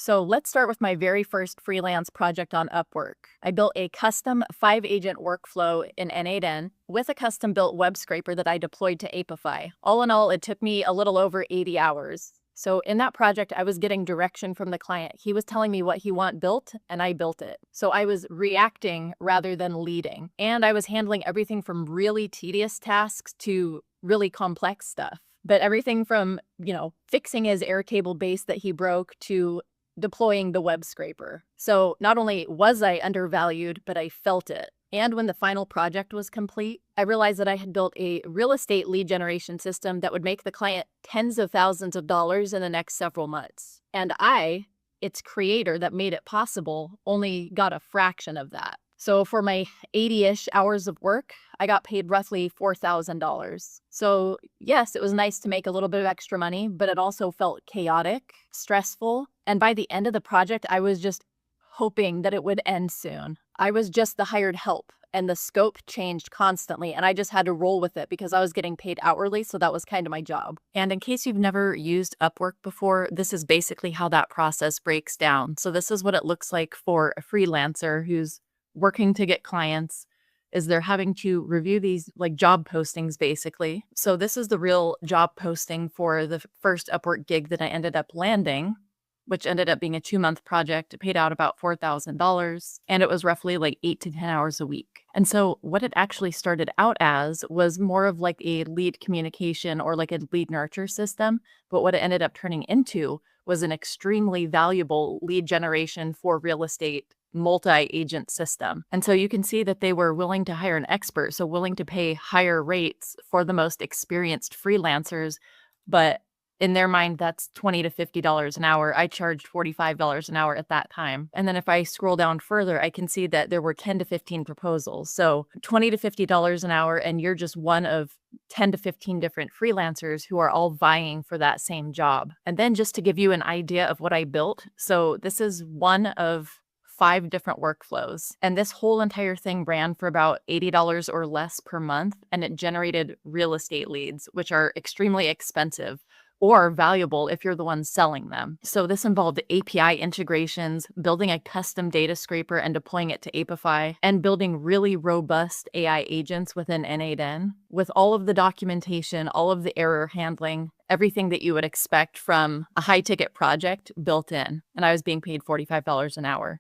So let's start with my very first freelance project on Upwork. I built a custom 5-agent workflow in N8N with a custom built web scraper that I deployed to Apify. All in all, it took me a little over 80 hours. So in that project, I was getting direction from the client. He was telling me what he want built, and I built it. So I was reacting rather than leading. And I was handling everything from really tedious tasks to really complex stuff. But everything from, fixing his Airtable base that he broke to deploying the web scraper. So not only was I undervalued, but I felt it. And when the final project was complete, I realized that I had built a real estate lead generation system that would make the client tens of thousands of dollars in the next several months. And I, its creator that made it possible, only got a fraction of that. So for my 80-ish hours of work, I got paid roughly $4,000. So yes, it was nice to make a little bit of extra money, but it also felt chaotic, stressful. And by the end of the project, I was just hoping that it would end soon. I was just the hired help, and the scope changed constantly, and I just had to roll with it because I was getting paid hourly, so that was kind of my job. And in case you've never used Upwork before, this is basically how that process breaks down. So this is what it looks like for a freelancer who's working to get clients. Is they're having to review these like job postings basically. So this is the real job posting for the first Upwork gig that I ended up landing, which ended up being a 2-month project. It paid out about $4,000, and it was roughly like 8 to 10 hours a week. And so what it actually started out as was more of like a lead communication or like a lead nurture system. But what it ended up turning into was an extremely valuable lead generation for real estate multi-agent system. And so you can see that they were willing to hire an expert, so willing to pay higher rates for the most experienced freelancers. But in their mind, that's $20 to $50 an hour. I charged $45 an hour at that time. And then if I scroll down further, I can see that there were 10 to 15 proposals. So $20 to $50 an hour, and you're just one of 10 to 15 different freelancers who are all vying for that same job. And then just to give you an idea of what I built, so this is one of 5 different workflows. And this whole entire thing ran for about $80 or less per month, and it generated real estate leads, which are extremely expensive or valuable if you're the one selling them. So this involved API integrations, building a custom data scraper and deploying it to Apify, and building really robust AI agents within N8N with all of the documentation, all of the error handling, everything that you would expect from a high-ticket project built in. And I was being paid $45 an hour.